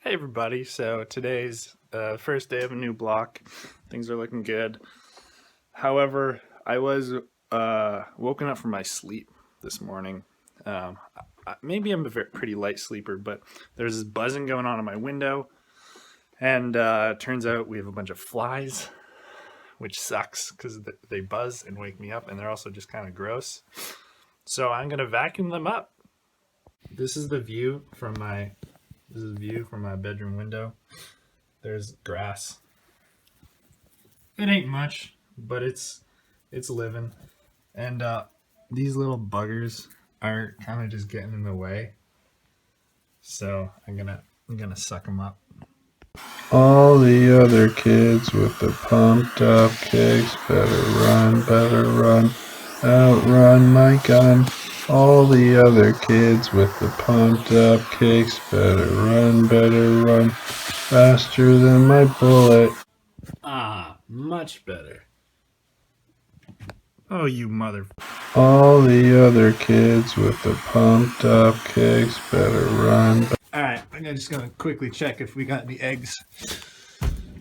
Hey everybody, so today's first day of a new block. Things are looking good. However, I was woken up from my sleep this morning. Maybe I'm a pretty light sleeper, but there's this buzzing going on in my window, and turns out we have a bunch of flies, which sucks because they buzz and wake me up, and they're also just kind of gross. So I'm gonna vacuum them up. This is the view from my bedroom window. There's grass. It ain't much, but it's living. And these little buggers are kind of just getting in the way. So I'm gonna suck them up. All the other kids with the pumped up kicks better run, outrun my gun. All the other kids with the pumped up kicks better run, faster than my bullet. Much better. Oh, you mother. All the other kids with the pumped up kicks better run. Alright, I'm just gonna quickly check if we got any eggs.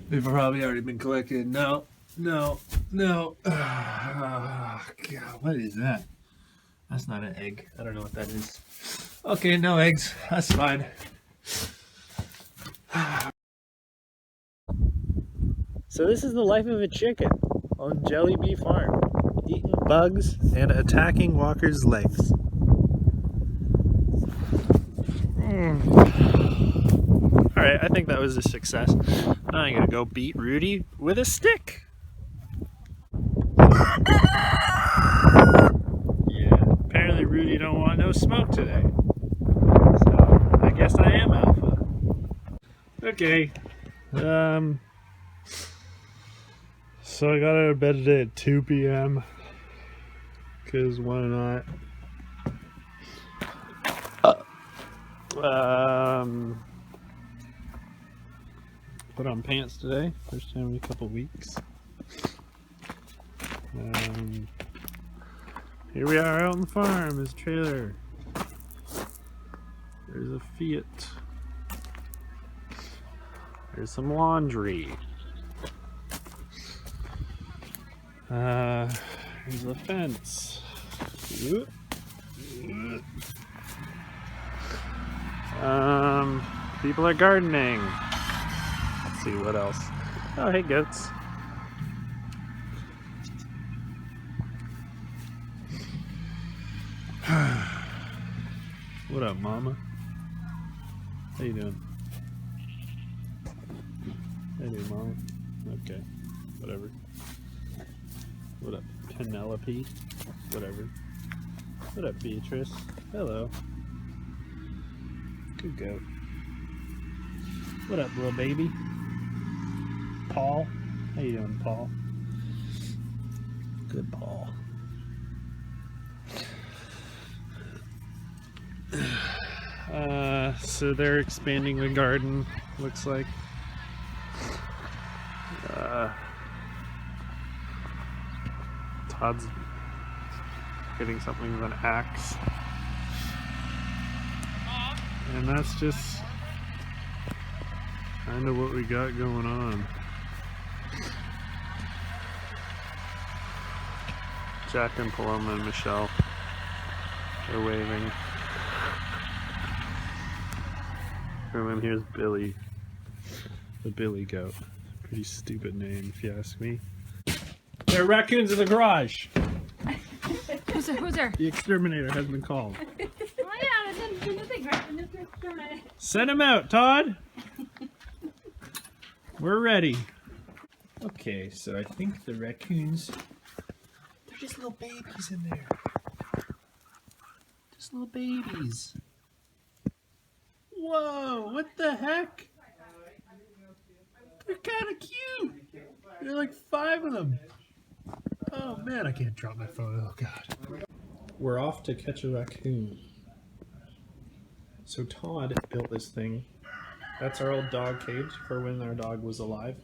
They've probably already been collected. No. Oh, God, what is that? That's not an egg. I don't know what that is. Okay, no eggs. That's fine. So this is the life of a chicken on Jelly Bee Farm, eating bugs and attacking walkers' legs. Alright, I think that was a success. Now I'm gonna go beat Rudy with a stick. Yeah, apparently Rudy don't want no smoke today. So I guess I am alpha. Okay. So I got out of bed today at 2 p.m. Cause why not? Put on pants today, first time in a couple weeks. Here we are out on the farm, his trailer. There's a Fiat. There's some laundry. There's a fence. People are gardening. Let's see what else. Oh, hey, goats. What up, mama? How you doing? Hey, there, mama. Okay, whatever. What up, Penelope? Whatever. What up, Beatrice? Hello. Good goat. What up, little baby? Paul? How you doing, Paul? Good Paul. So they're expanding the garden, looks like. Todd's hitting something with an axe. And that's just kind of what we got going on. Jack and Paloma and Michelle are waving. And then here's Billy, the Billy goat. Pretty stupid name, if you ask me. There are raccoons in the garage. Who's there? The exterminator has been called. Oh yeah, it's in the thing, right? Send him out, Todd. We're ready. Okay, so I think the raccoons, they're just little babies in there. Just little babies. Whoa, what the heck? They're kind of cute. There are like 5 of them. Oh man, I can't drop my phone. Oh god. We're off to catch a raccoon. So Todd built this thing. That's our old dog cage for when our dog was alive.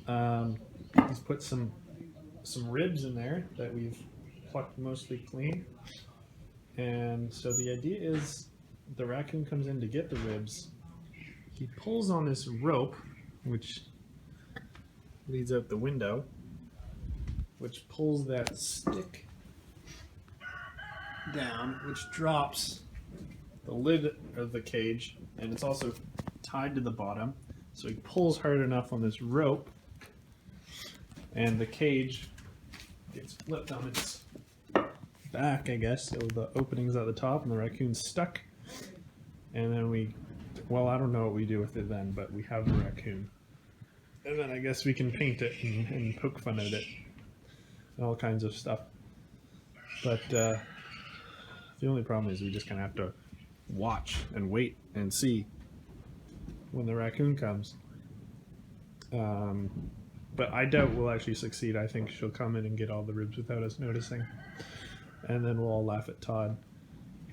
He's put some ribs in there that we've plucked mostly clean. And so the idea is the raccoon comes in to get the ribs. he pulls on this rope, which leads out the window, which pulls that stick down, which drops the lid of the cage, and it's also tied to the bottom. So he pulls hard enough on this rope, and the cage gets flipped on its back, I guess. So the opening's at the top, and the raccoon's stuck. And then well, I don't know what we do with it then, but we have the raccoon. And then I guess we can paint it and poke fun at it and all kinds of stuff. But the only problem is we just kind of have to watch and wait and see when the raccoon comes. But I doubt we'll actually succeed. I think she'll come in and get all the ribs without us noticing. And then we'll all laugh at Todd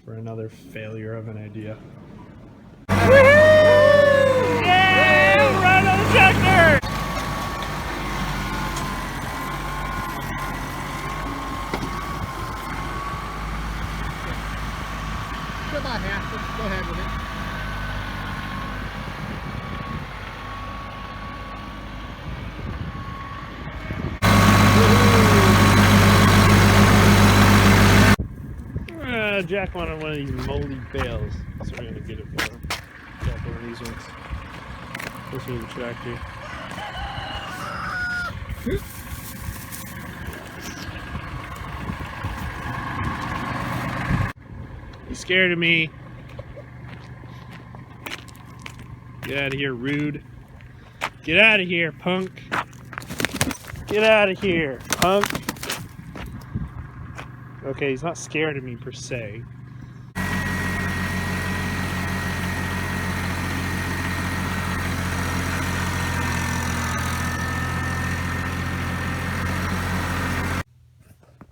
for another failure of an idea. Yeah! Run on the tractor! About half. Let's go ahead with it. Jack wanted one of these moldy bales, so we're gonna get it for him. Jack one of these ones. This is the tractor. He's scared of me. Get out of here, rude. Get out of here, punk. Get out of here, punk. Okay, he's not scared of me per se.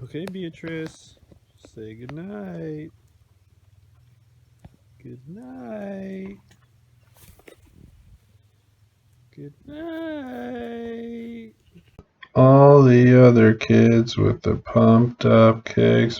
Okay, Beatrice. Say goodnight. Good night. Good night. All the other kids with the pumped up kicks